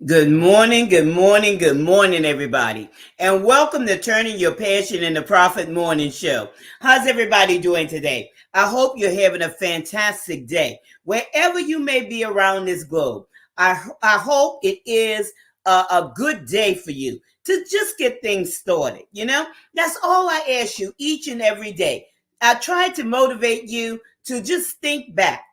Good morning, good morning, good morning, everybody. And welcome to Turning Your Passion into Profit Morning Show. How's everybody doing today? I hope you're having a fantastic day. Wherever you may be around this globe, I hope it is a good day for you to just get things started. That's all I ask you each and every day. I try to motivate you to just think back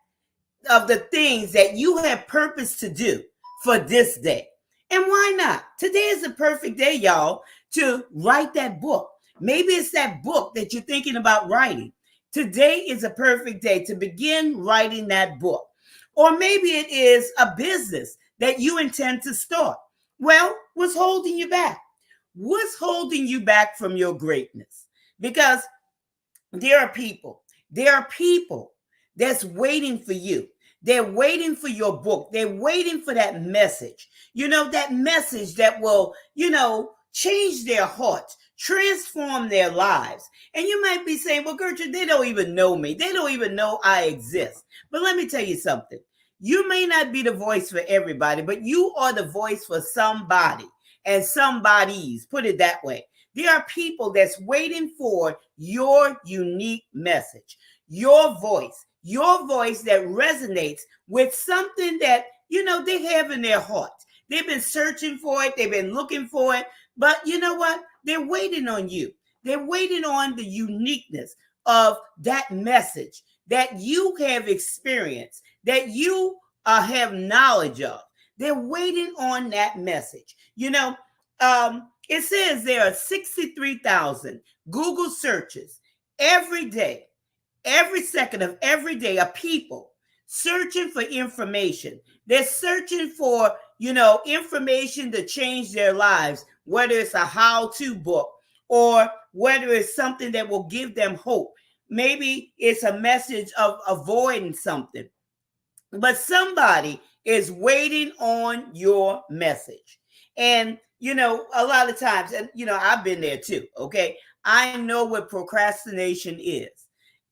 of the things that you have purpose to do for this day. And why not? Today is the perfect day, y'all, to write that book. Maybe it's that book that you're thinking about writing. Today is a perfect day to begin writing that book. Or maybe it is a business that you intend to start. Well, what's holding you back? What's holding you back from your greatness? Because there are people, there are people that's waiting for you. They're waiting for your book. They're waiting for that message. That message that will, change their hearts, transform their lives. And you might be saying, well, Gertrude, they don't even know me. They don't even know I exist. But let me tell you something. You may not be the voice for everybody, but you are the voice for somebody and somebody's. Put it that way. There are people that's waiting for your unique message, your voice that resonates with something that, they have in their heart. They've been searching for it. They've been looking for it. But you know what? They're waiting on you. They're waiting on the uniqueness of that message that you have experienced, that you have knowledge of. They're waiting on that message. It says there are 63,000 Google searches every day, every second of every day of people searching for information. They're searching for, information to change their lives, whether it's a how-to book or whether it's something that will give them hope. Maybe it's a message of avoiding something. But somebody is waiting on your message. And, a lot of times, and, I've been there too, okay? I know what procrastination is.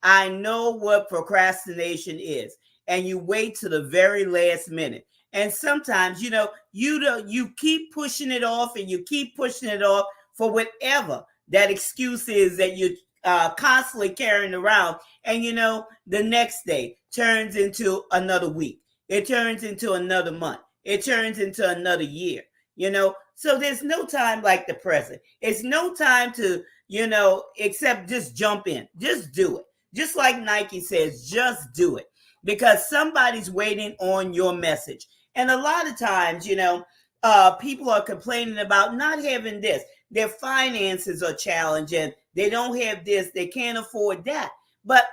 I know what procrastination is. And you wait to the very last minute. And sometimes, you keep pushing it off and you keep pushing it off for whatever that excuse is that you're constantly carrying around. And, the next day turns into another week. It turns into another month. It turns into another year, So there's no time like the present. It's no time to, except just jump in. Just do it. Just like Nike says, just do it. Because somebody's waiting on your message. And a lot of times, people are complaining about not having this. Their finances are challenging. They don't have this. They can't afford that. But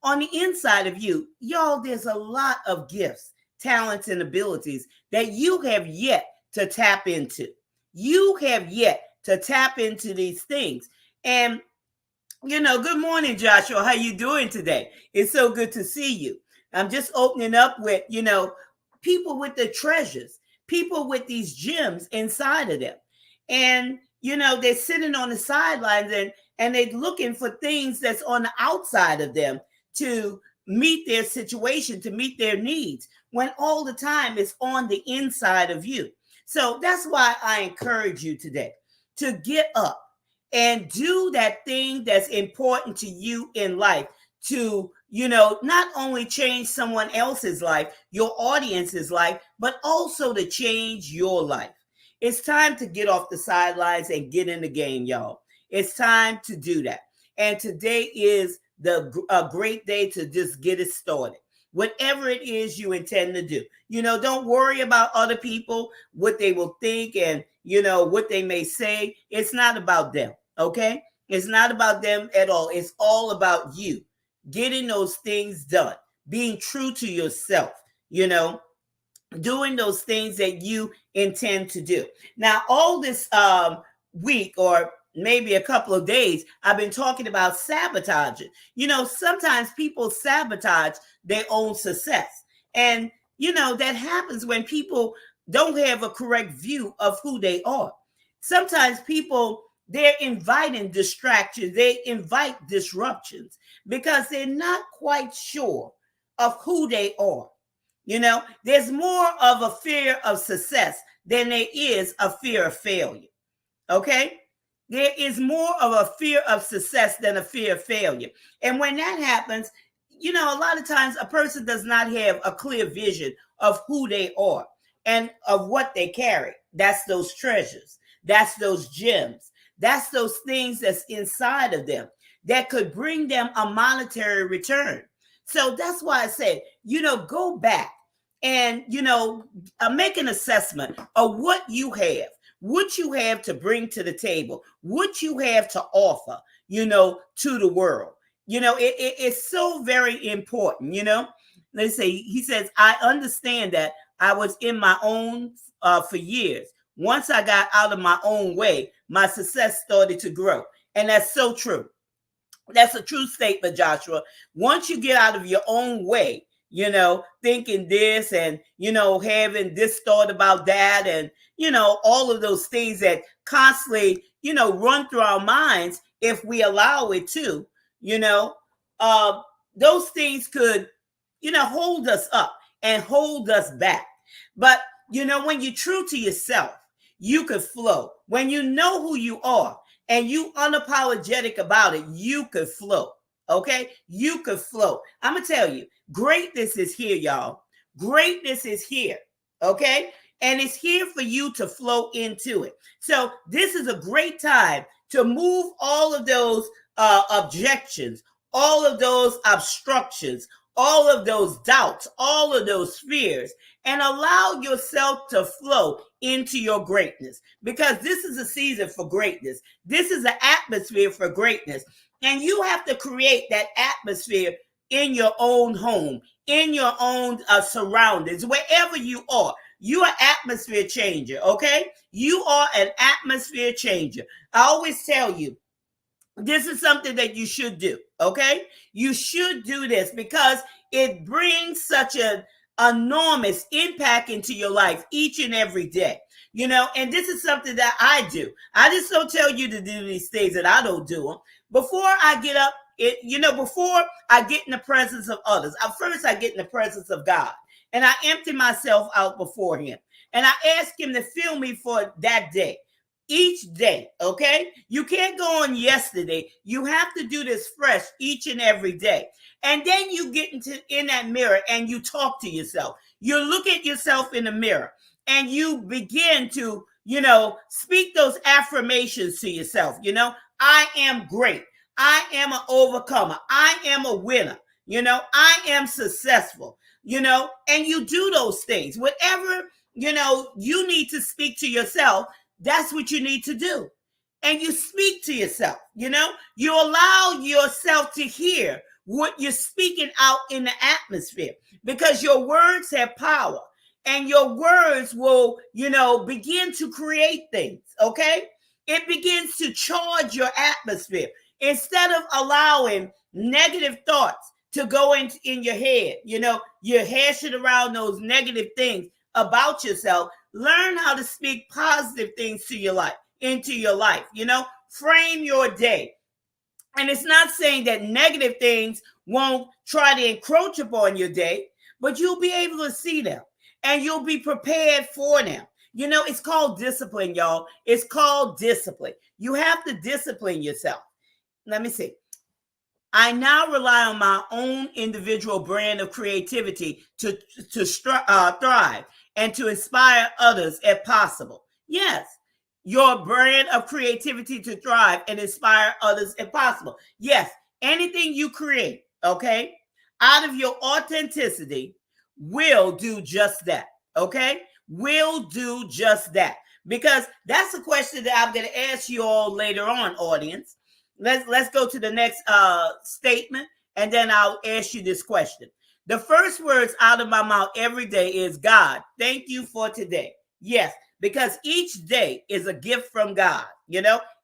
on the inside of you, y'all, there's a lot of gifts, talents, and abilities that you have yet to tap into. You have yet to tap into these things. And, good morning, Joshua. How you doing today? It's so good to see you. I'm just opening up with, people with the treasures, people with these gems inside of them. And, they're sitting on the sidelines and they're looking for things that's on the outside of them to meet their situation, to meet their needs, when all the time it's on the inside of you. So that's why I encourage you today to get up and do that thing that's important to you in life to, not only change someone else's life, your audience's life, but also to change your life. It's time to get off the sidelines and get in the game, y'all. It's time to do that. And today is a great day to just get it started. Whatever it is you intend to do, don't worry about other people, what they will think and, what they may say. It's not about them. Okay. It's not about them at all. It's all about you getting those things done, being true to yourself, doing those things that you intend to do. Now, all this week or maybe a couple of days, I've been talking about sabotaging. Sometimes people sabotage their own success. And, that happens when people don't have a correct view of who they are. Sometimes people, they're inviting distractions, they invite disruptions because they're not quite sure of who they are. There's more of a fear of success than there is a fear of failure. Okay? There is more of a fear of success than a fear of failure. And when that happens, a lot of times a person does not have a clear vision of who they are and of what they carry. That's those treasures. That's those gems. That's those things that's inside of them that could bring them a monetary return. So that's why I said, go back and, make an assessment of what you have to bring to the table, what you have to offer, to the world. It's so very important, Let's say, he says, I understand that I was in my own for years. Once I got out of my own way, my success started to grow. And that's so true. That's a true statement, Joshua. Once you get out of your own way, thinking this and, having this thought about that and, all of those things that constantly, run through our minds, if we allow it to, those things could, hold us up and hold us back. But, when you're true to yourself, you could flow. When you know who you are and you unapologetic about it, you could flow. Okay? You could flow. I'm going to tell you, greatness is here, y'all. Greatness is here. Okay? And it's here for you to flow into it. So this is a great time to move all of those objections, all of those obstructions, all of those doubts, all of those fears, and allow yourself to flow into your greatness, because this is a season for greatness. This is an atmosphere for greatness. And you have to create that atmosphere in your own home, in your own surroundings, wherever you are. You are atmosphere changer, okay? You are an atmosphere changer. I always tell you, this is something that you should do, okay? You should do this because it brings such an enormous impact into your life each and every day, and this is something that I do. I just don't tell you to do these things and I don't do them. Before I get up, before I get in the presence of others, first I get in the presence of God and I empty myself out before him and I ask him to fill me for that day. Each day, okay? You can't go on yesterday. You have to do this fresh each and every day. And then you get in that mirror and you talk to yourself. You look at yourself in the mirror and you begin to, speak those affirmations to yourself. I am great. I am an overcomer. I am a winner. I am successful, and you do those things. Whatever, you need to speak to yourself, that's what you need to do. And you speak to yourself, you allow yourself to hear what you're speaking out in the atmosphere, because your words have power and your words will, begin to create things. Okay. It begins to charge your atmosphere instead of allowing negative thoughts to go in your head. You're hashing around those negative things about yourself. Learn how to speak positive things to your life, into your life. Frame your day. And it's not saying that negative things won't try to encroach upon your day, but you'll be able to see them and you'll be prepared for them. It's called discipline, y'all. It's called discipline. You have to discipline yourself. Let me see. I now rely on my own individual brand of creativity to thrive and to inspire others if possible. Yes, your brand of creativity to thrive and inspire others if possible. Yes, anything you create, okay, out of your authenticity will do just that, okay? Will do just that. Because that's a question that I'm going to ask you all later on, audience. Let's go to the next statement, and then I'll ask you this question. The first words out of my mouth every day is, God, thank you for today. Yes, because each day is a gift from God,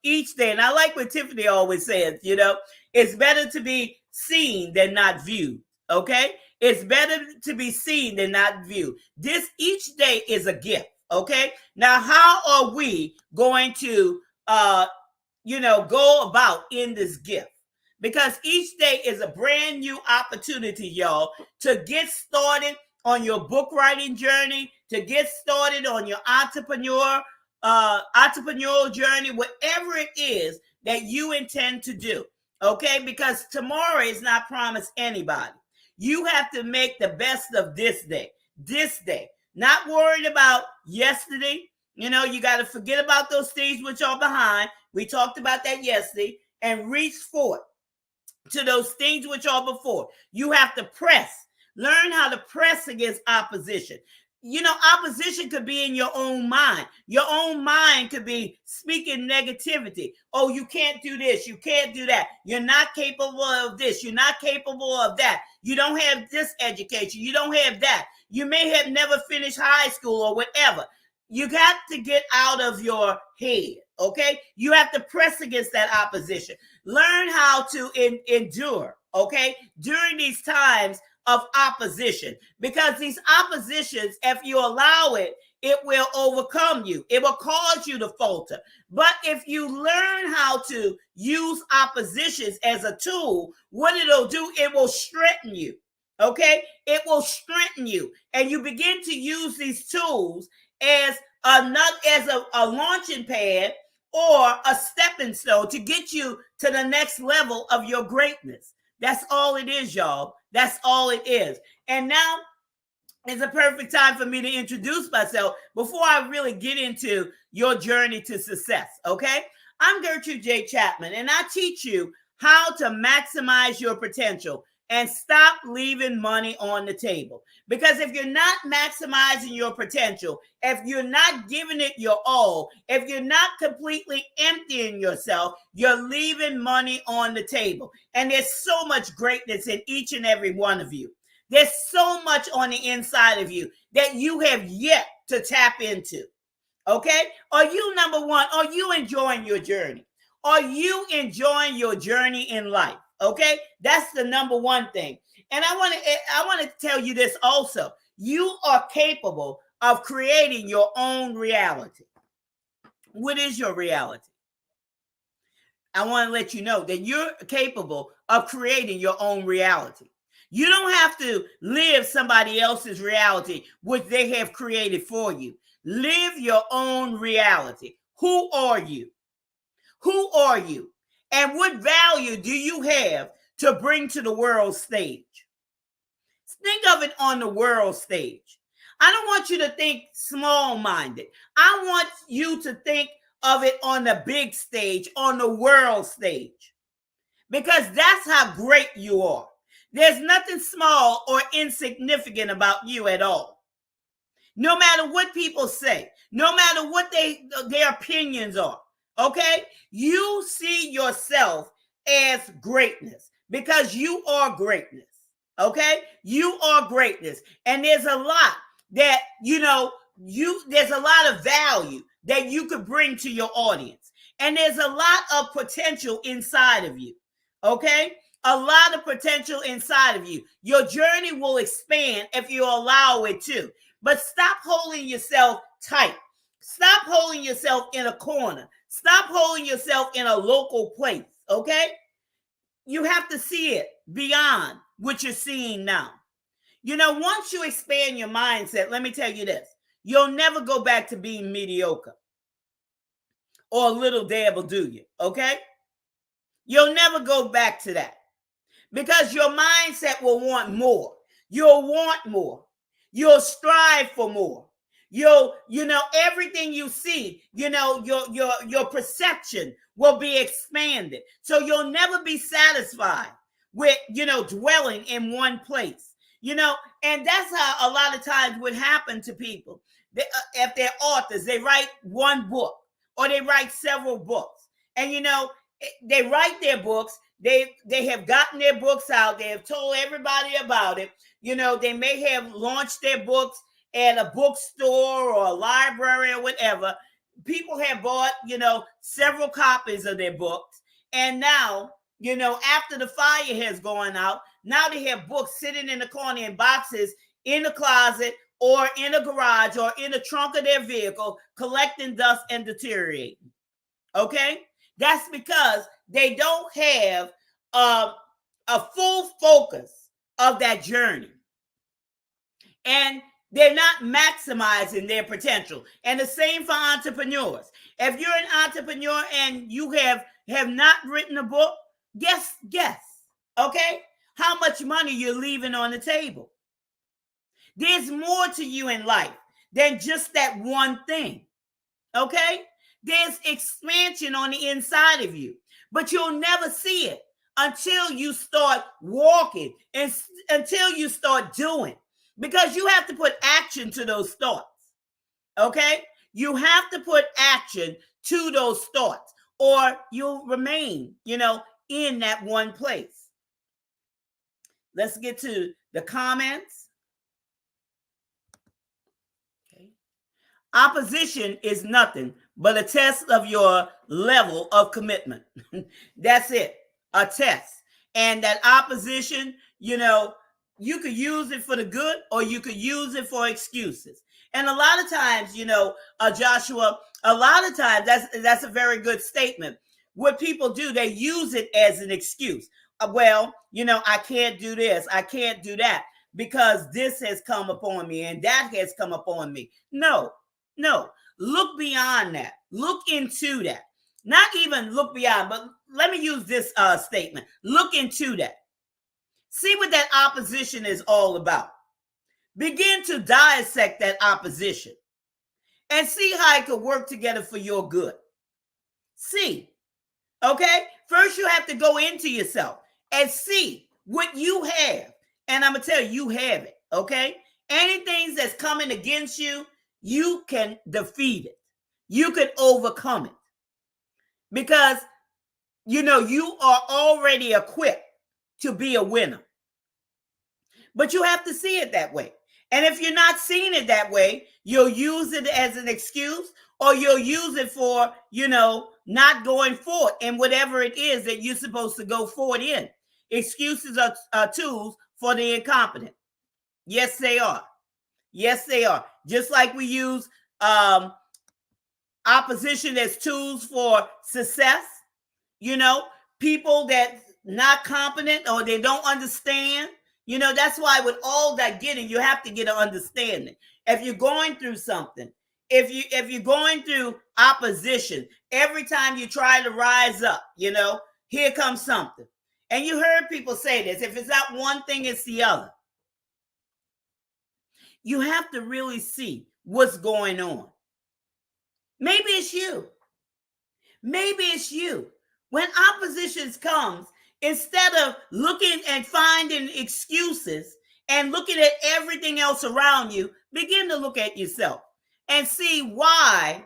each day. And I like what Tiffany always says, it's better to be seen than not viewed, okay? It's better to be seen than not viewed. Each day is a gift, okay? Now, how are we going to, go about in this gift? Because each day is a brand new opportunity, y'all, to get started on your book writing journey, to get started on your entrepreneurial journey, whatever it is that you intend to do. Okay, because tomorrow is not promised anybody. You have to make the best of this day. Not worried about yesterday. You got to forget about those things which are behind. We talked about that yesterday, and reach forward to those things which are before. You have to press. Learn how to press against opposition. Opposition could be in your own mind. Your own mind could be speaking negativity. Oh, you can't do this. You can't do that. You're not capable of this. You're not capable of that. You don't have this education. You don't have that. You may have never finished high school or whatever. You got to get out of your head, okay? You have to press against that opposition. Learn how to endure, okay, during these times of opposition, because these oppositions, if you allow it, it will overcome you. It will cause you to falter. But if you learn how to use oppositions as a tool, what it'll do, it will strengthen you. Okay? It will strengthen you. And you begin to use these tools as a launching pad or a stepping stone to get you to the next level of your greatness. That's all it is, y'all. That's all it is. And now is a perfect time for me to introduce myself before I really get into your journey to success, okay? I'm Gertrude J. Chapman, and I teach you how to maximize your potential and stop leaving money on the table. Because if you're not maximizing your potential, if you're not giving it your all, if you're not completely emptying yourself, you're leaving money on the table. And there's so much greatness in each and every one of you. There's so much on the inside of you that you have yet to tap into. Okay? Are you, number one, are you enjoying your journey? Are you enjoying your journey in life? Okay? That's the number one thing. And I want to tell you this also. You are capable of creating your own reality. What is your reality? I want to let you know that you're capable of creating your own reality. You don't have to live somebody else's reality, which they have created for you. Live your own reality. Who are you? Who are you? And what value do you have to bring to the world stage? Think of it on the world stage. I don't want you to think small-minded. I want you to think of it on the big stage, on the world stage, because that's how great you are. There's nothing small or insignificant about you at all. No matter what people say, no matter what their opinions are, okay? You see yourself as greatness because you are greatness, okay? You are greatness. And there's a lot that, there's a lot of value that you could bring to your audience. And there's a lot of potential inside of you, okay? A lot of potential inside of you. Your journey will expand if you allow it to. But stop holding yourself tight. Stop holding yourself in a corner. Stop holding yourself in a local place, okay? You have to see it beyond what you're seeing now. Once you expand your mindset, let me tell you this. You'll never go back to being mediocre or a little dabble do you, okay? You'll never go back to that because your mindset will want more. You'll want more. You'll strive for more. Everything you see, your perception will be expanded. So you'll never be satisfied with, dwelling in one place, and that's how a lot of times would happen to people. If they're authors, they write one book or they write several books, and, they write their books. They have gotten their books out. They have told everybody about it. They may have launched their books at a bookstore or a library or whatever. People have bought, several copies of their books. And now, after the fire has gone out, now they have books sitting in the corner in boxes in the closet or in a garage or in the trunk of their vehicle, collecting dust and deteriorating. Okay? That's because they don't have a full focus of that journey. and they're not maximizing their potential. And the same for entrepreneurs. If you're an entrepreneur and you have not written a book, guess, okay, how much money you're leaving on the table. There's more to you in life than just that one thing, okay? There's expansion on the inside of you, but you'll never see it until you start walking and until you start doing, because you have to put action to those thoughts, okay? You have to put action to those thoughts, or you'll remain, in that one place. Let's get to the comments. Okay. Opposition is nothing but a test of your level of commitment. That's it, a test. And that opposition, you could use it for the good, or you could use it for excuses. And a lot of times, Joshua, a lot of times that's a very good statement. What people do, they use it as an excuse. Well, I can't do this, I can't do that, because this has come upon me and that has come upon me. No. Look beyond that. Look into that. Not even look beyond, but let me use this statement. Look into that. See what that opposition is all about. Begin to dissect that opposition and see how it could work together for your good. See, okay? First, you have to go into yourself and see what you have. And I'm going to tell you, you have it, okay? Anything that's coming against you, you can defeat it. You can overcome it. Because, you are already equipped to be a winner. But you have to see it that way. And if you're not seeing it that way, you'll use it as an excuse, or you'll use it for, not going forward in whatever it is that you're supposed to go forward in. Excuses are tools for the incompetent. Yes, they are. Yes, they are. Just like we use opposition as tools for success. People that not competent or they don't understand. That's why with all that getting, you have to get an understanding. If you're going through something, if you're going through opposition, every time you try to rise up, here comes something. And you heard people say this, if it's not one thing, it's the other. You have to really see what's going on. Maybe it's you. Maybe it's you. When opposition comes, instead of looking and finding excuses and looking at everything else around you, begin to look at yourself and see why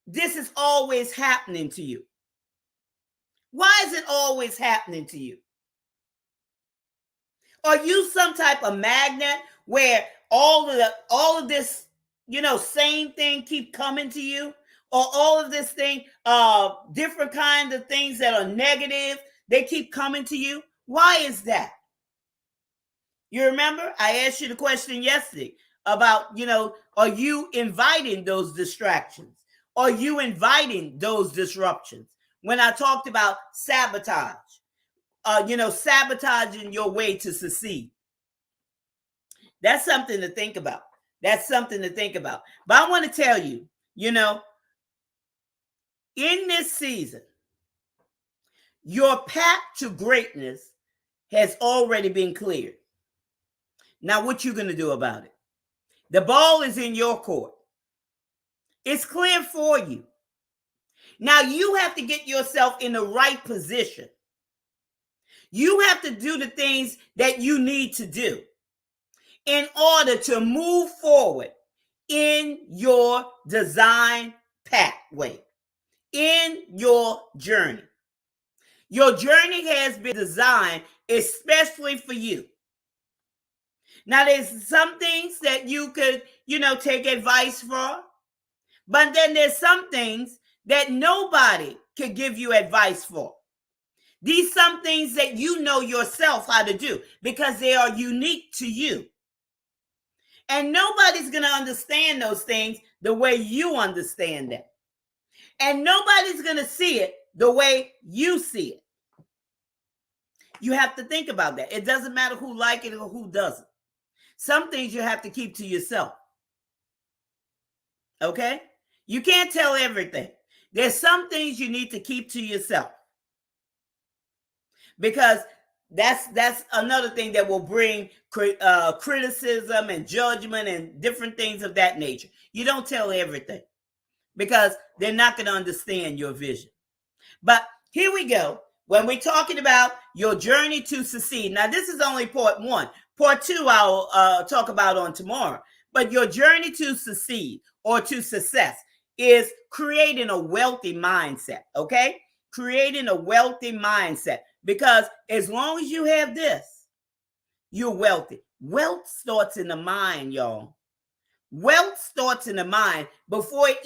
this is always happening to you. Why is it always happening to you? Are you some type of magnet where all of this, same thing keep coming to you? Or all of this thing, different kinds of things that are negative, they keep coming to you? Why is that? You remember I asked you the question yesterday about, are you inviting those distractions? Are you inviting those disruptions? When I talked about sabotage, sabotaging your way to succeed. That's something to think about. That's something to think about. But I want to tell you, in this season, your path to greatness has already been cleared. Now, what you going to do about it? The ball is in your court. It's clear for you. Now, you have to get yourself in the right position. You have to do the things that you need to do in order to move forward in your design pathway, in your journey. Your journey has been designed especially for you. Now, there's some things that you could, take advice for, but then there's some things that nobody could give you advice for. These some things that you know yourself how to do because they are unique to you. And nobody's going to understand those things the way you understand them. And nobody's going to see it the way you see it. You have to think about that. It doesn't matter who like it or who doesn't. Some things you have to keep to yourself. Okay? You can't tell everything. There's some things you need to keep to yourself. Because that's another thing that will bring criticism and judgment and different things of that nature. You don't tell everything because they're not going to understand your vision. But here we go. When we're talking about your journey to succeed. Now, this is only part one. Part two, I'll talk about on tomorrow. But your journey to succeed or to success is creating a wealthy mindset, okay? Creating a wealthy mindset. Because as long as you have this, you're wealthy. Wealth starts in the mind, y'all. Wealth starts in the mind before it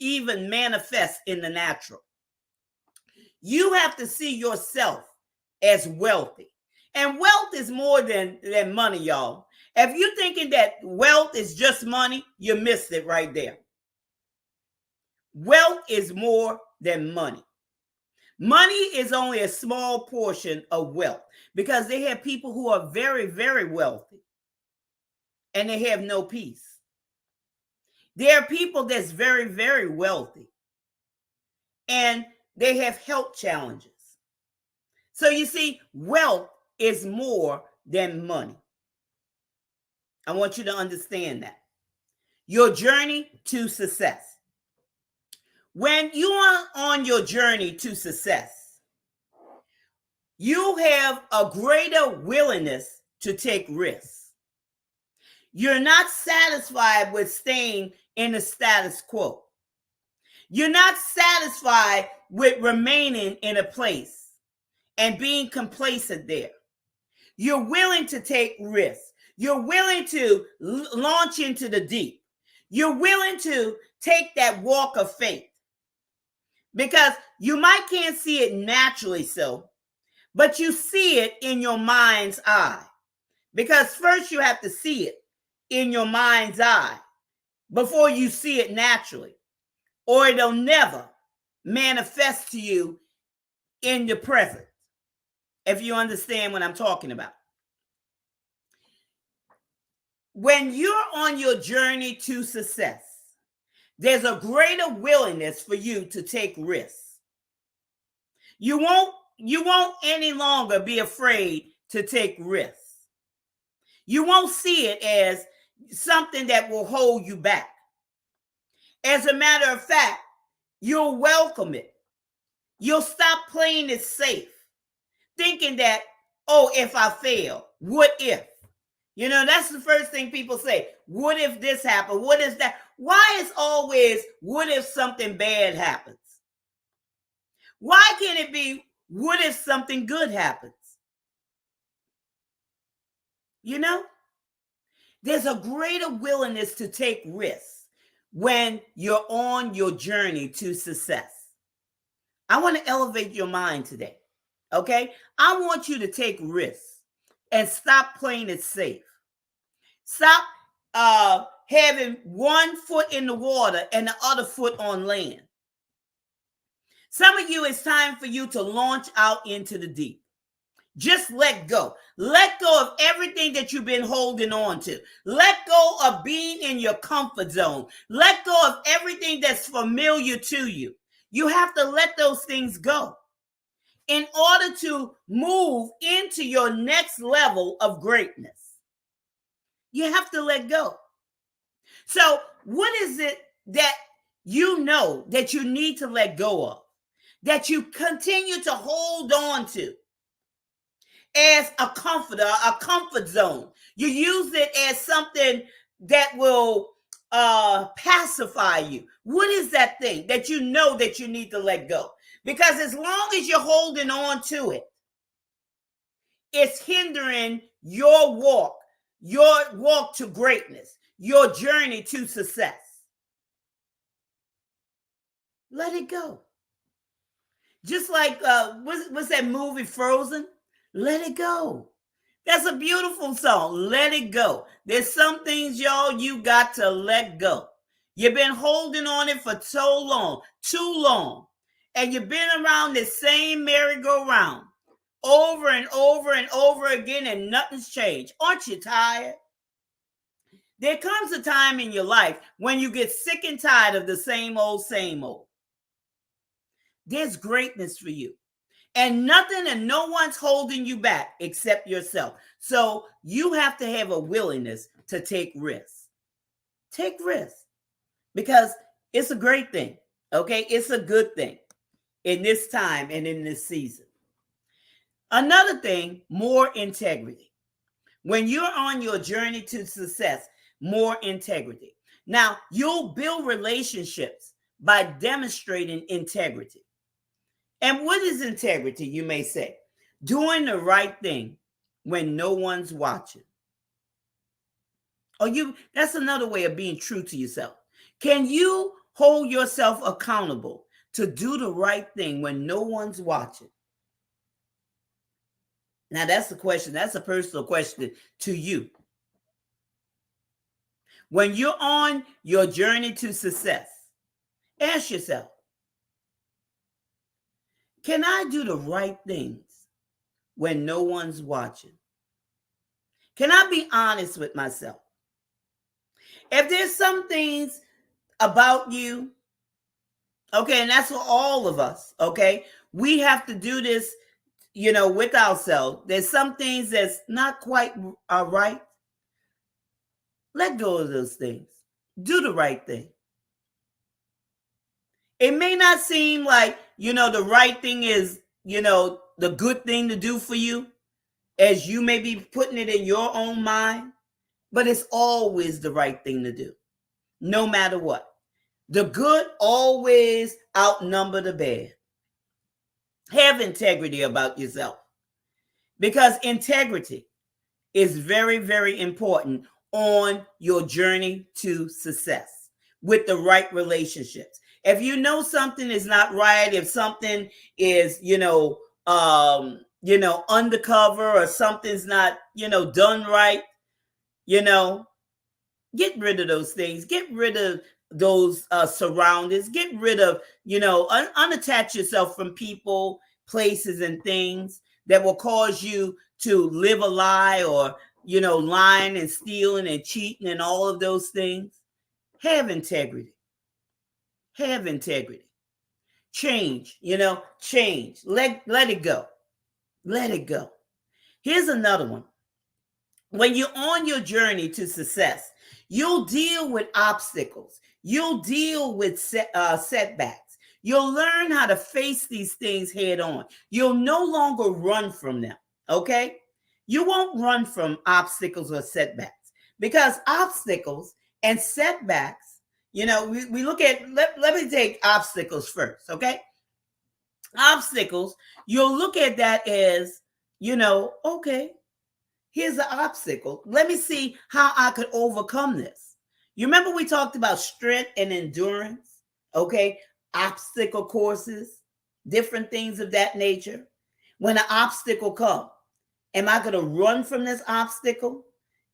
even manifests in the natural. You have to see yourself as wealthy. And wealth is more than money, y'all. If you're thinking that wealth is just money, you missed it right there. Wealth is more than money. Money is only a small portion of wealth because they have people who are very, very wealthy and they have no peace. There are people that's very, very wealthy and they have health challenges. So you see, wealth is more than money. I want you to understand that. Your journey to success. When you are on your journey to success, you have a greater willingness to take risks. You're not satisfied with staying in the status quo. You're not satisfied with remaining in a place and being complacent there. You're willing to take risks. You're willing to launch into the deep. You're willing to take that walk of faith. Because you might can't see it naturally so, but you see it in your mind's eye. Because first you have to see it in your mind's eye before you see it naturally. Or it'll never manifest to you in the present. If you understand what I'm talking about. When you're on your journey to success, there's a greater willingness for you to take risks. You won't any longer be afraid to take risks. You won't see it as something that will hold you back. As a matter of fact, you'll welcome it. You'll stop playing it safe, thinking that, oh, if I fail, what if? You know, that's the first thing people say. What if this happened? What is that? Why is always, what if something bad happens? Why can't it be, what if something good happens? You know, there's a greater willingness to take risks when you're on your journey to success. I want to elevate your mind today, okay? I want you to take risks and stop playing it safe. Stop having one foot in the water and the other foot on land. Some of you, it's time for you to launch out into the deep. Just let go. Let go of everything that you've been holding on to. Let go of being in your comfort zone. Let go of everything that's familiar to you. You have to let those things go in order to move into your next level of greatness. You have to let go. So what is it that you know that you need to let go of, that you continue to hold on to as a comforter, a comfort zone? You use it as something that will pacify you. What is that thing that you know that you need to let go? Because as long as you're holding on to it, it's hindering your walk to greatness, your journey to success. Let it go. Just like, what's that movie, Frozen? Let it go. That's a beautiful song. Let it go. There's some things, y'all, you got to let go. You've been holding on it for so long, too long. And you've been around the same merry-go-round over and over and over again, and nothing's changed. Aren't you tired? There comes a time in your life when you get sick and tired of the same old, same old. There's greatness for you. And nothing and no one's holding you back except yourself. So you have to have a willingness to take risks. Take risks because it's a great thing. Okay, it's a good thing in this time and in this season. Another thing, more integrity. When you're on your journey to success, more integrity. Now, you'll build relationships by demonstrating integrity. And what is integrity, you may say? Doing the right thing when no one's watching. That's another way of being true to yourself. Can you hold yourself accountable to do the right thing when no one's watching? Now, that's the question. That's a personal question to you. When you're on your journey to success, ask yourself, can I do the right things when no one's watching? Can I be honest with myself? If there's some things about you, okay, and that's for all of us, okay, we have to do this, with ourselves. There's some things that's not quite right. Let go of those things. Do the right thing. It may not seem like, the right thing is, the good thing to do for you, as you may be putting it in your own mind, but it's always the right thing to do, no matter what. The good always outnumber the bad. Have integrity about yourself, because integrity is very, very important on your journey to success with the right relationships. If you know something is not right, if something is, undercover, or something's not, done right, get rid of those things. Get rid of those surroundings. Get rid of, unattach yourself from people, places, and things that will cause you to live a lie, or, lying and stealing and cheating and all of those things. Have integrity. Have integrity. Change, change. Let it go. Let it go. Here's another one. When you're on your journey to success, you'll deal with obstacles. You'll deal with setbacks. You'll learn how to face these things head on. You'll no longer run from them, okay? You won't run from obstacles or setbacks, because obstacles and setbacks, we look at, let me take obstacles first, okay? Obstacles, you'll look at that as, okay, here's the obstacle. Let me see how I could overcome this. You remember we talked about strength and endurance, okay? Obstacle courses, different things of that nature. When an obstacle comes, am I going to run from this obstacle?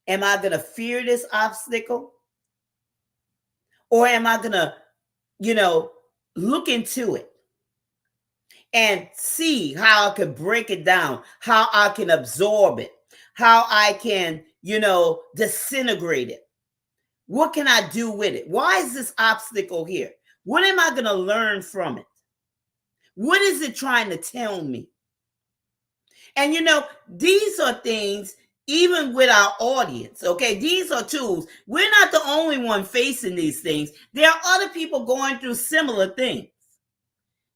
Am I going to fear this obstacle? Or am I going to, look into it and see how I can break it down, how I can absorb it, how I can, disintegrate it? What can I do with it? Why is this obstacle here? What am I going to learn from it? What is it trying to tell me? And, these are things, even with our audience, okay? These are tools. We're not the only one facing these things. There are other people going through similar things,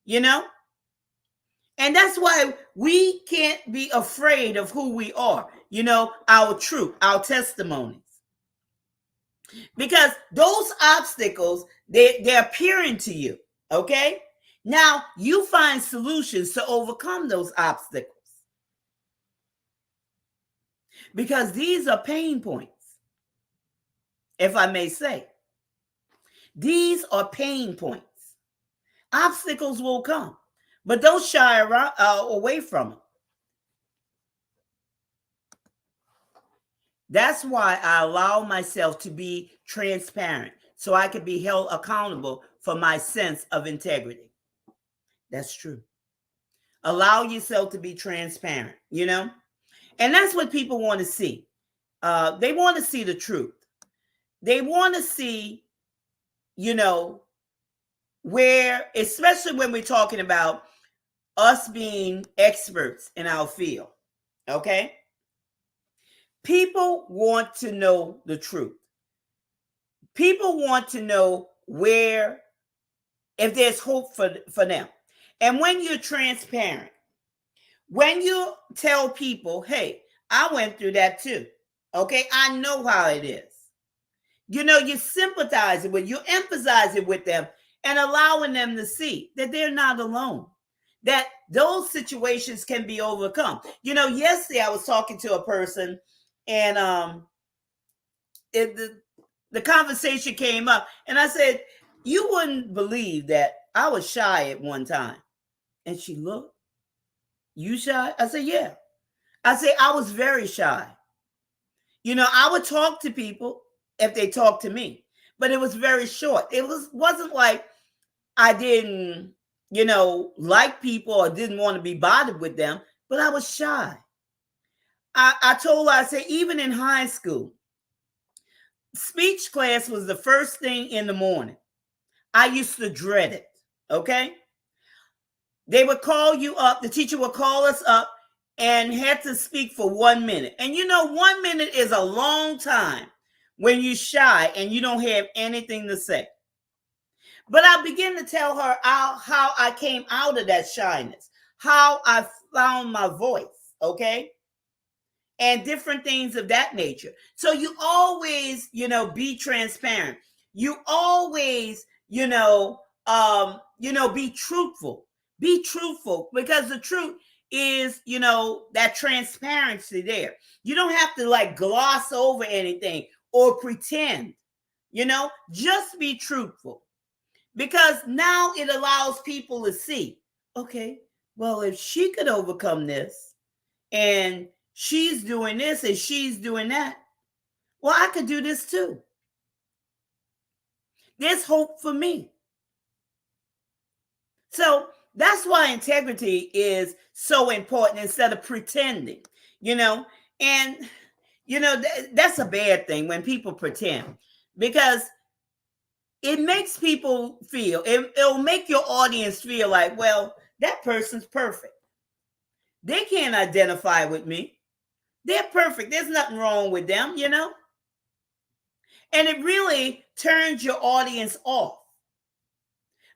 And that's why we can't be afraid of who we are, our truth, our testimonies. Because those obstacles, they're appearing to you, okay? Now, you find solutions to overcome those obstacles. Because these are pain points, if I may say. These are pain points. Obstacles will come, but don't shy away from them. That's why I allow myself to be transparent, so I can be held accountable for my sense of integrity. That's true. Allow yourself to be transparent, And that's what people want to see. They want to see the truth. They want to see, you know, where, especially when we're talking about us being experts in our field, okay? People want to know the truth. People want to know where, if there's hope for them. And when you're transparent, when you tell people, hey, I went through that too, okay? I know how it is. You know, you sympathize with, you emphasize it with them and allowing them to see that they're not alone, that those situations can be overcome. You know, yesterday I was talking to a person and the conversation came up and I said, you wouldn't believe that I was shy at one time. And she looked, you shy? I said, yeah. I said, I was very shy. You know, I would talk to people if they talked to me, but it was very short. It wasn't like I didn't, you know, like people or didn't want to be bothered with them, but I was shy. I told her, I said, even in high school, speech class was the first thing in the morning. I used to dread it, okay? They would call you up, the teacher would call us up and had to speak for 1 minute. And you know, 1 minute is a long time when you're shy and you don't have anything to say. But I began to tell her how I came out of that shyness, how I found my voice, okay? And different things of that nature. So you always, you know, be transparent. You always, be truthful. Be truthful because the truth is, you know, that transparency there. You don't have to like gloss over anything or pretend, you know, just be truthful. Because now it allows people to see, okay, well, if she could overcome this and she's doing this and she's doing that, well, I could do this too. There's hope for me. So that's why integrity is so important instead of pretending, you know, and, you know, that's a bad thing when people pretend because it makes people feel, it'll make your audience feel like, well, that person's perfect. They can't identify with me. They're perfect. There's nothing wrong with them, you know? And it really turns your audience off.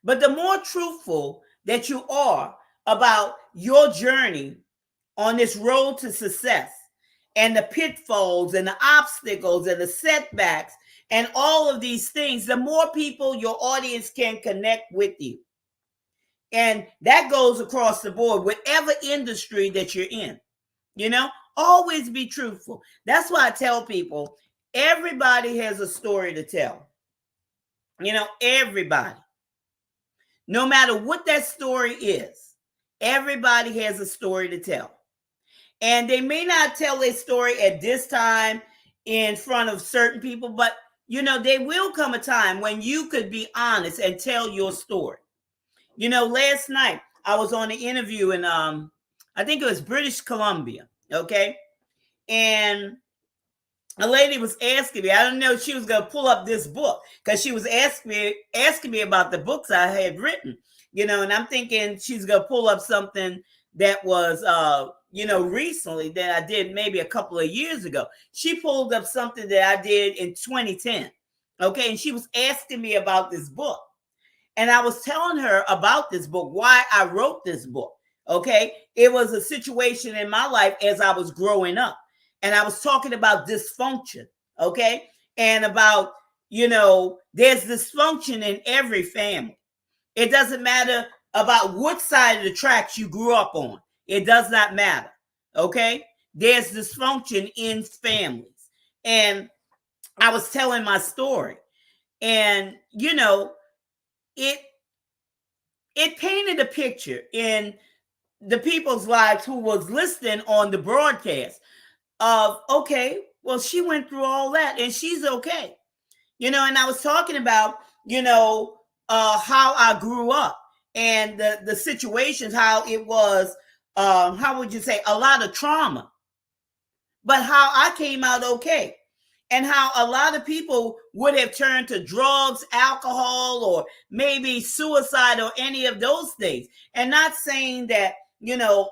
But the more truthful that you are about your journey on this road to success and the pitfalls and the obstacles and the setbacks and all of these things, the more people your audience can connect with you. And that goes across the board, whatever industry that you're in, you know, always be truthful. That's why I tell people, everybody has a story to tell. You know, everybody. No matter what that story is, everybody has a story to tell. And they may not tell their story at this time in front of certain people, but you know, there will come a time when you could be honest and tell your story. You know, last night I was on an interview in I think it was British Columbia, okay? And a lady was asking me, I don't know if she was gonna pull up this book because she was asking me about the books I had written, you know, and I'm thinking she's gonna pull up something that was recently that I did maybe a couple of years ago. She pulled up something that I did in 2010. Okay, and she was asking me about this book. And I was telling her about this book, why I wrote this book. Okay, it was a situation in my life as I was growing up. And I was talking about dysfunction, okay? And about, you know, there's dysfunction in every family. It doesn't matter about what side of the tracks you grew up on. It does not matter, okay? There's dysfunction in families. And I was telling my story. And, you know, it painted a picture in the people's lives who was listening on the broadcast of, okay, well, she went through all that and she's okay. You know, and I was talking about, you know, how I grew up and the situations, how it was, how would you say, a lot of trauma, but how I came out okay. and how a lot of people would have turned to drugs, alcohol, or maybe suicide or any of those things. And not saying that,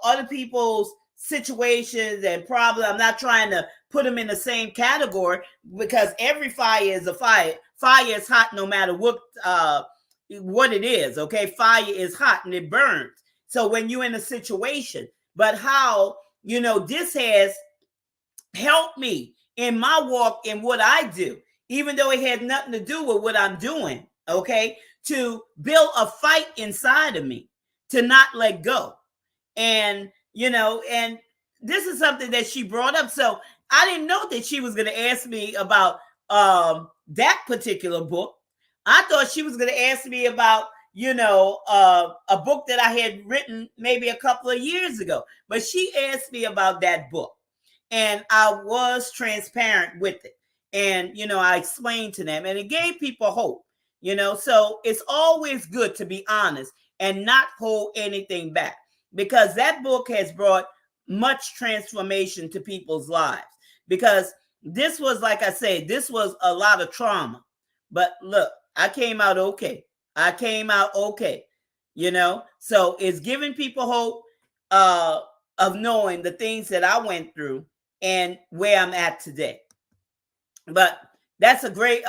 other people's situations and problems, I'm not trying to put them in the same category, because every fire is a fire. Fire is hot no matter what it is, okay? Fire is hot and it burns. So when you're in a situation, but how, this has helped me in my walk in what I do, even though it had nothing to do with what I'm doing, okay? To build a fight inside of me, to not let go. And, and this is something that she brought up. So I didn't know that she was going to ask me about that particular book. I thought she was going to ask me about, a book that I had written maybe a couple of years ago. But she asked me about that book. And I was transparent with it. And, I explained to them, and it gave people hope, So it's always good to be honest and not hold anything back, because that book has brought much transformation to people's lives. Because this was, like I said, this was a lot of trauma. But look, I came out okay. So it's giving people hope of knowing the things that I went through and where I'm at today. But that's a great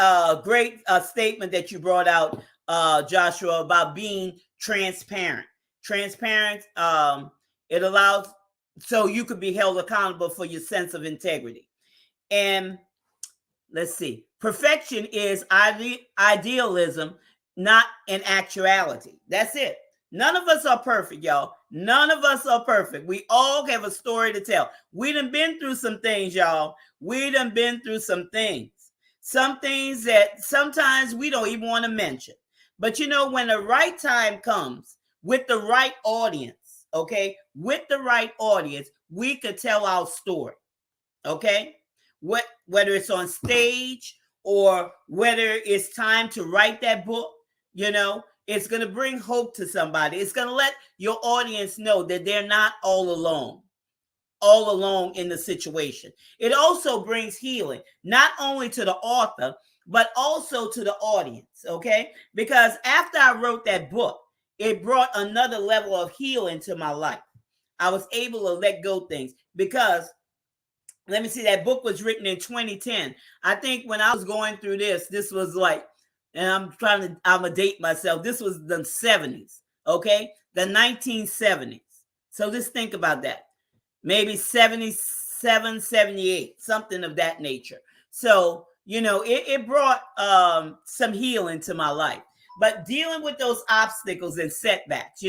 statement that you brought out, Joshua, about being transparent. Transparent, it allows so you could be held accountable for your sense of integrity. And let's see, perfection is idealism, not an actuality. That's it. None of us are perfect, y'all. None of us are perfect. We all have a story to tell. We done been through some things, y'all. We done been through some things. Some things that sometimes we don't even want to mention. But when the right time comes with the right audience, okay? With the right audience, we could tell our story, okay? Whether it's on stage or whether it's time to write that book, it's going to bring hope to somebody. It's going to let your audience know that they're not all alone in the situation. It also brings healing, not only to the author, but also to the audience, okay? Because after I wrote that book, it brought another level of healing to my life. I was able to let go things because, let me see, that book was written in 2010. I think when I was going through this was like, and I'm gonna date myself. This was the 70s, okay? The 1970s. So just think about that. Maybe 77, 78, something of that nature. So, it brought some healing to my life. But dealing with those obstacles and setbacks,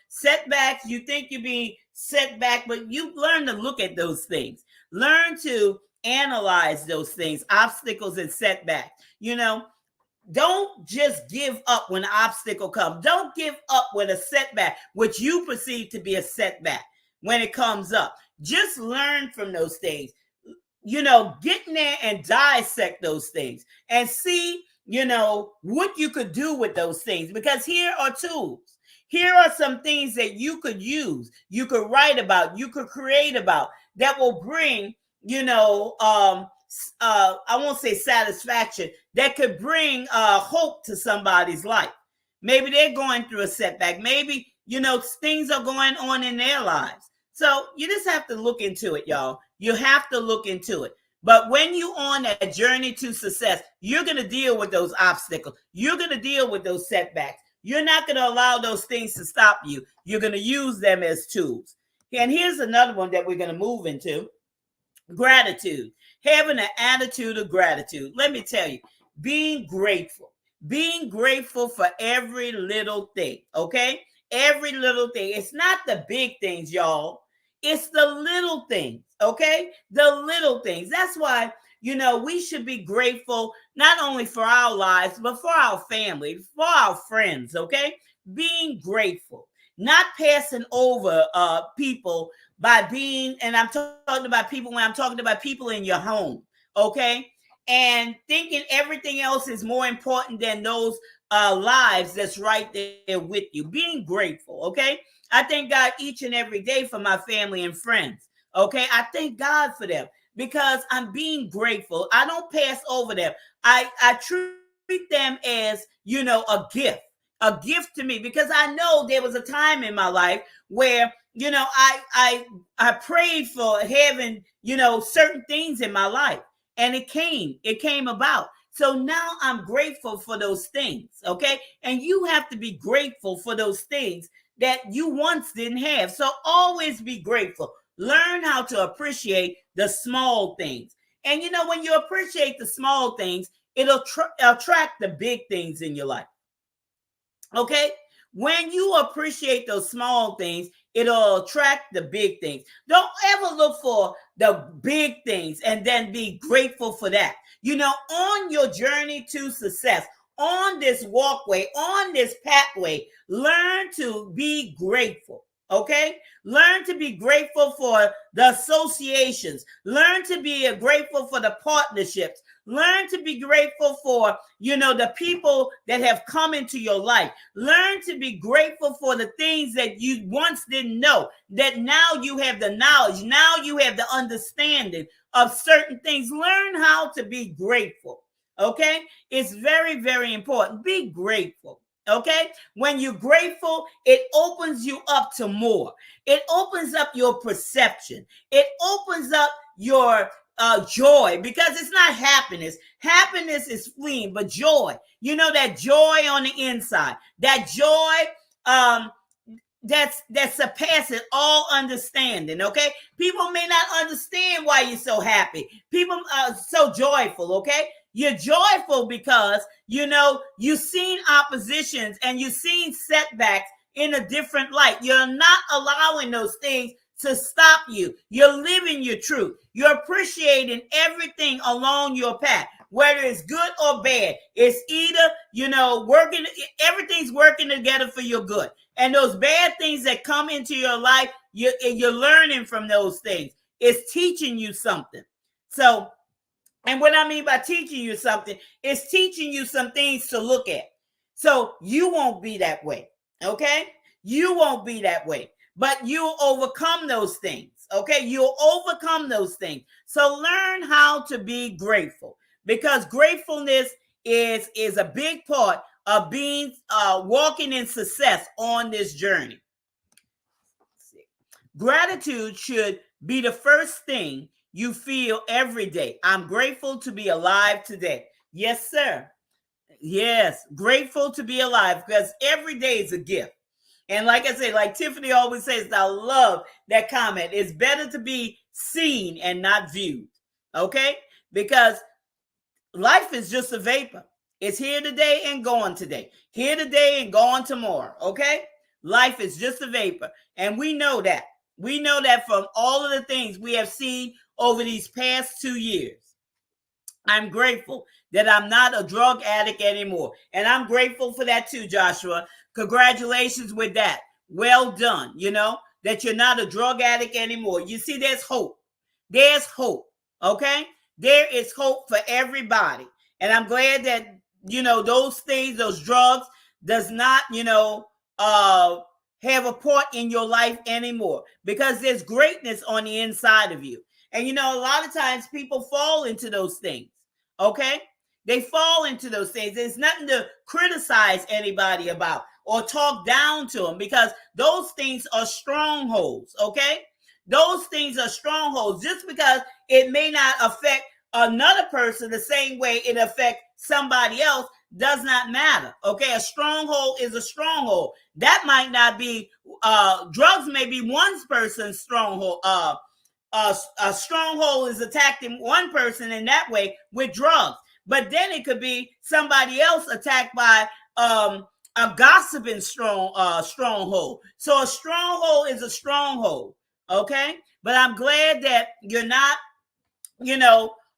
setbacks, you think you're being set back, but you learn to look at those things. Learn to analyze those things, obstacles and setbacks. Don't just give up when an obstacle comes. Don't give up when a setback, which you perceive to be a setback, when it comes up. Just learn from those things. Get in there and dissect those things and see, what you could do with those things. Because here are tools. Here are some things that you could use, you could write about, you could create about, that will bring, I won't say satisfaction, that could bring hope to somebody's life. Maybe they're going through a setback. Maybe, things are going on in their lives. So you just have to look into it, y'all. You have to look into it. But when you're on a journey to success, you're going to deal with those obstacles. You're going to deal with those setbacks. You're not going to allow those things to stop you. You're going to use them as tools. And here's another one that we're going to move into. Gratitude. Having an attitude of gratitude. Let me tell you, being grateful for every little thing, okay? Every little thing. It's not the big things, y'all. It's the little things, okay? The little things. That's why, we should be grateful not only for our lives, but for our family, for our friends, okay? Being grateful, not passing over people by being, and I'm talking about people when I'm talking about people in your home, okay? And thinking everything else is more important than those lives that's right there with you. Being grateful, okay? I thank God each and every day for my family and friends, okay? I thank God for them. because I'm being grateful. I don't pass over them. I treat them as, a gift to me, because I know there was a time in my life where, I prayed for having, certain things in my life, and it came about. So now I'm grateful for those things, okay? And you have to be grateful for those things that you once didn't have. So always be grateful. Learn how to appreciate the small things. And when you appreciate the small things, it'll attract the big things in your life. Okay? When you appreciate those small things, it'll attract the big things. Don't ever look for the big things and then be grateful for that. On your journey to success, on this walkway, on this pathway, learn to be grateful. Okay? Learn to be grateful for the associations. Learn to be grateful for the partnerships. Learn to be grateful for, the people that have come into your life. Learn to be grateful for the things that you once didn't know, that now you have the knowledge. Now you have the understanding of certain things. Learn how to be grateful. Okay? It's very, very important. Be grateful. Okay? When you're grateful, it opens you up to more. It opens up your perception. It opens up your joy, because it's not happiness. Happiness is fleeting, but joy, that joy on the inside, that joy that surpasses all understanding. Okay, people may not understand why you're so happy. People are so joyful. Okay, you're joyful because you've seen oppositions and you've seen setbacks in a different light. You're not allowing those things to stop you. You're living your truth. You're appreciating everything along your path, whether it's good or bad. It's either, working, everything's working together for your good. And those bad things that come into your life, you're learning from those things. It's teaching you something. So, and what I mean by teaching you something, it's teaching you some things to look at. So you won't be that way. Okay? You won't be that way. But you'll overcome those things. Okay? You'll overcome those things. So learn how to be grateful, because gratefulness is a big part of being walking in success on this journey. Gratitude should be the first thing you feel every day. I'm grateful to be alive today. Yes, sir. Yes, grateful to be alive, because every day is a gift. And like I said, like Tiffany always says, I love that comment. It's better to be seen and not viewed. Okay? Because life is just a vapor. It's here today and gone today. Here today and gone tomorrow. Okay? Life is just a vapor. And we know that. We know that from all of the things we have seen over these past 2 years. I'm grateful that I'm not a drug addict anymore. And I'm grateful for that too, Joshua. Congratulations with that. Well done, that you're not a drug addict anymore. You see, there's hope. There's hope, okay? There is hope for everybody. And I'm glad that, those things, those drugs does not, have a part in your life anymore, because there's greatness on the inside of you. And, a lot of times people fall into those things, okay? They fall into those things. There's nothing to criticize anybody about or talk down to them, because those things are strongholds, okay? Those things are strongholds. Just because it may not affect another person the same way it affects somebody else does not matter, okay? A stronghold is a stronghold. That might not be, drugs may be one person's stronghold. A stronghold is attacking one person in that way with drugs. But then it could be somebody else attacked by a gossiping stronghold. So a stronghold is a stronghold, okay? But I'm glad that you're not,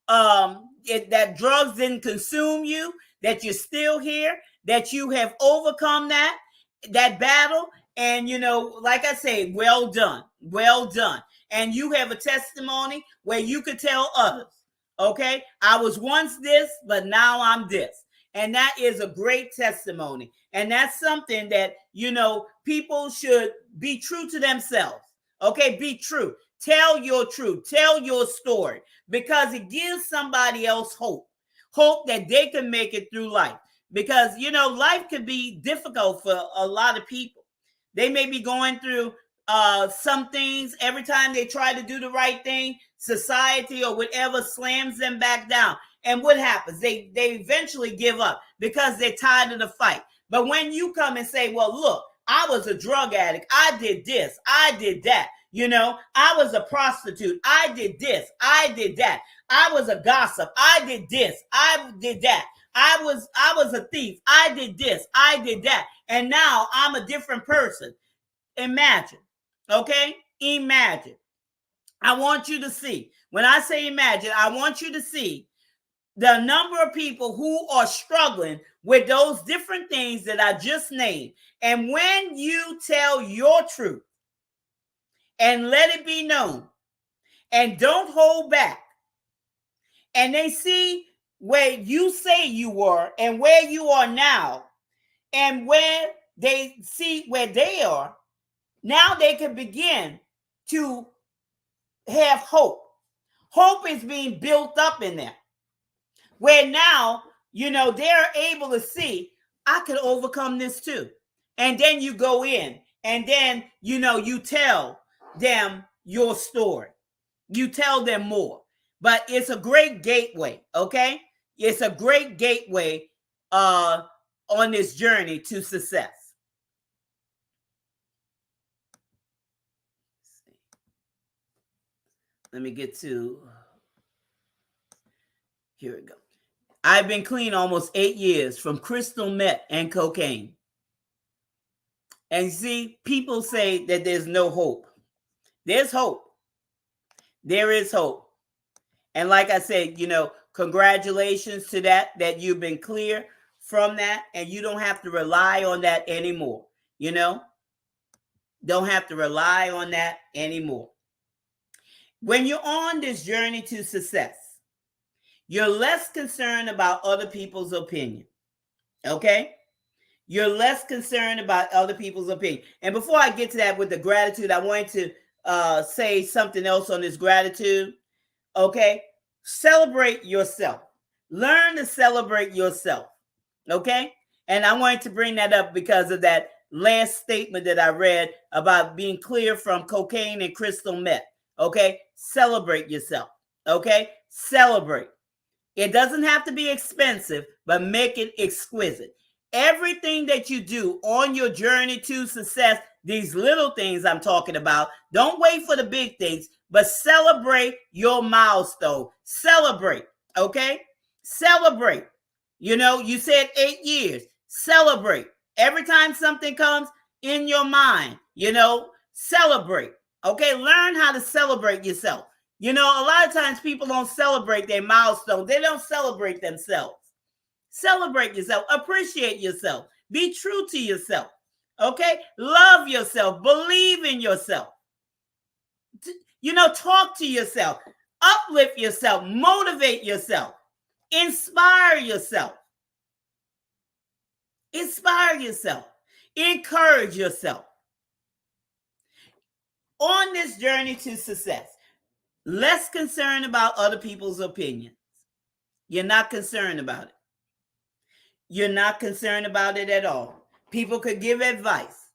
that drugs didn't consume you, that you're still here, that you have overcome that battle. And, like I say, well done, well done. And you have a testimony where you could tell others, okay? I was once this, but now I'm this. And that is a great testimony. And that's something that, people should be true to themselves. Okay, be true. Tell your truth. Tell your story, because it gives somebody else hope that they can make it through life. Because, life can be difficult for a lot of people. They may be going through some things. Every time they try to do the right thing, society or whatever slams them back down. And what happens? They eventually give up because they're tired of the fight. But when you come and say, well, look, I was a drug addict. I did this. I did that. I was a prostitute. I did this. I did that. I was a gossip. I did this. I did that. I was a thief. I did this. I did that. And now I'm a different person. Imagine. Okay? Imagine. I want you to see. When I say imagine, I want you to see the number of people who are struggling with those different things that I just named. And when you tell your truth and let it be known and don't hold back, and they see where you say you were and where you are now, and where they see where they are, now they can begin to have hope. Hope is being built up in them, where now, they're able to see, I could overcome this too. And then you go in and then, you tell them your story. You tell them more. But it's a great gateway, okay? It's a great gateway on this journey to success. Let me get to, here we go. I've been clean almost 8 years from crystal meth and cocaine. And see, people say that there's no hope. There's hope. There is hope. And like I said, congratulations to that you've been clear from that, and you don't have to rely on that anymore. Don't have to rely on that anymore. When you're on this journey to success, you're less concerned about other people's opinion. Okay? You're less concerned about other people's opinion. And before I get to that with the gratitude, I wanted to say something else on this gratitude. Okay? Celebrate yourself. Learn to celebrate yourself. Okay? And I wanted to bring that up because of that last statement that I read about being clear from cocaine and crystal meth. Okay? Celebrate yourself. Okay? Celebrate. It doesn't have to be expensive, but make it exquisite. Everything that you do on your journey to success, these little things I'm talking about, don't wait for the big things, but celebrate your milestone. Celebrate, okay? Celebrate. You said 8 years. Celebrate. Every time something comes in your mind, celebrate. Okay? Learn how to celebrate yourself. A lot of times people don't celebrate their milestone. They don't celebrate themselves. Celebrate yourself. Appreciate yourself. Be true to yourself. Okay? Love yourself. Believe in yourself. Talk to yourself. Uplift yourself. Motivate yourself. Inspire yourself. Inspire yourself. Encourage yourself. On this journey to success, less concerned about other people's opinions. You're not concerned about it. You're not concerned about it at all. People could give advice,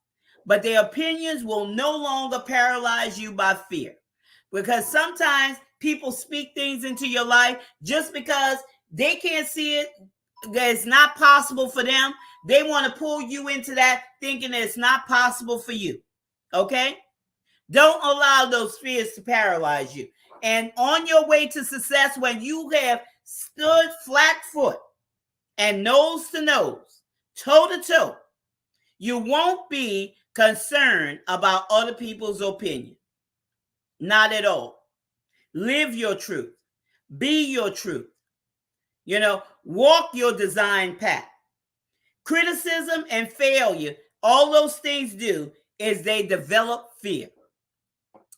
but their opinions will no longer paralyze you by fear. Because sometimes people speak things into your life just because they can't see it, that it's not possible for them. They want to pull you into that thinking that it's not possible for you. Okay? Don't allow those fears to paralyze you. And on your way to success, when you have stood flat foot and nose to nose, toe to toe, you won't be concerned about other people's opinion. Not at all. Live your truth. Be your truth. Walk your design path. Criticism and failure, all those things do is they develop fear.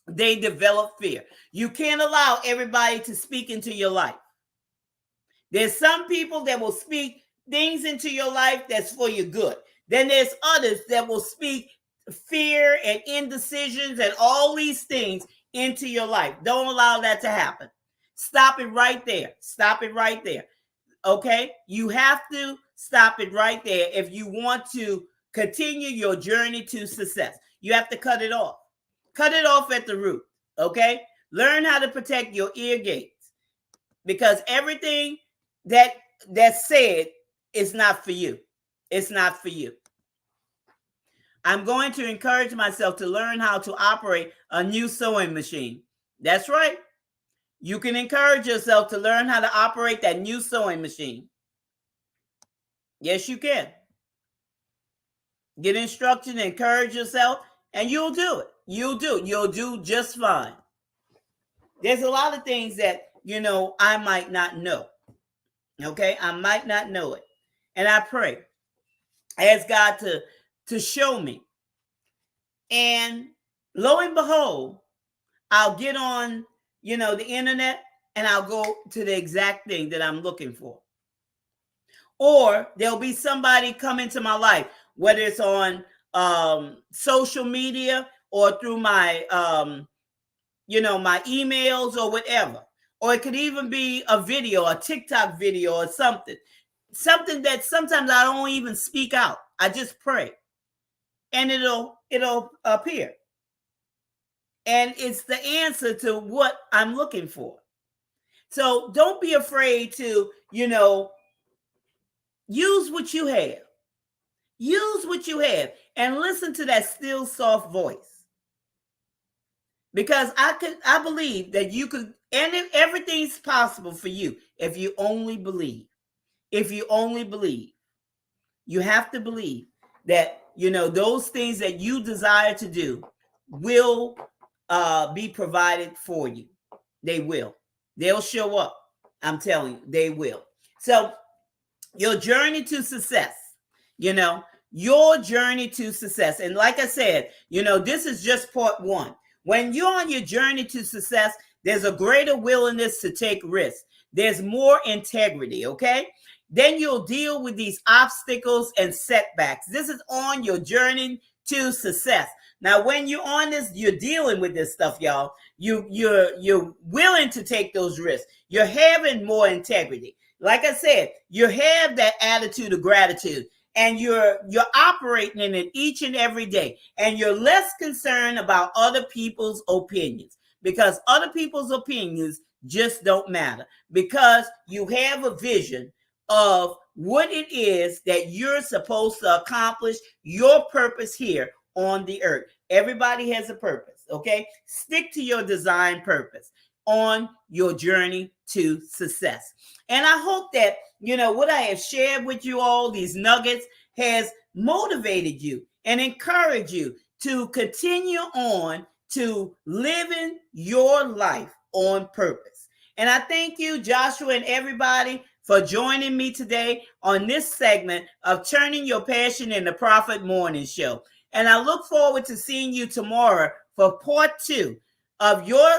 They develop fear. You can't allow everybody to speak into your life. There's some people that will speak things into your life that's for your good. Then there's others that will speak fear and indecisions and all these things into your life. Don't allow that to happen. Stop it right there. Stop it right there. Okay? You have to stop it right there if you want to continue your journey to success. You have to cut it off. Cut it off at the root. Okay? Learn how to protect your ear gates, because everything that's said is not for you. It's not for you. I'm going to encourage myself to learn how to operate a new sewing machine. That's right. You can encourage yourself to learn how to operate that new sewing machine. Yes, you can. Get instruction, encourage yourself, and you'll do it. You'll do just fine. There's a lot of things that, I might not know. Okay? I might not know it. And I pray, ask God to show me. And lo and behold, I'll get on, the internet, and I'll go to the exact thing that I'm looking for. Or there'll be somebody come into my life, whether it's on social media or through my, my emails or whatever. Or it could even be a video, a TikTok video or something that sometimes I don't even speak out. I just pray, and it'll appear. And it's the answer to what I'm looking for. So don't be afraid to, use what you have. Use what you have and listen to that still soft voice. Because I believe that you could, and everything's possible for you if you only believe. If you only believe. You have to believe that, those things that you desire to do will be provided for you. They will. They'll show up. I'm telling you, they will. So your journey to success, your journey to success. And like I said, this is just part one. When you're on your journey to success, there's a greater willingness to take risks. There's more integrity, okay? Then you'll deal with these obstacles and setbacks. This is on your journey to success. Now, when you're on this, you're dealing with this stuff, y'all. You're willing to take those risks. You're having more integrity. Like I said, you have that attitude of gratitude, and you're operating in it each and every day. And you're less concerned about other people's opinions, because other people's opinions just don't matter, because you have a vision of what it is that you're supposed to accomplish, your purpose here on the earth. Everybody has a purpose, okay? Stick to your design purpose on your journey to success. And I hope that, what I have shared with you all, these nuggets, has motivated you and encouraged you to continue on to living your life on purpose. And I thank you, Joshua, and everybody for joining me today on this segment of Turning Your Passion into Profit Morning Show. And I look forward to seeing you tomorrow for part 2 of your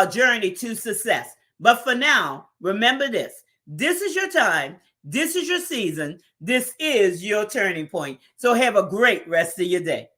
journey to success. But for now, remember this. This is your time. This is your season. This is your turning point. So have a great rest of your day.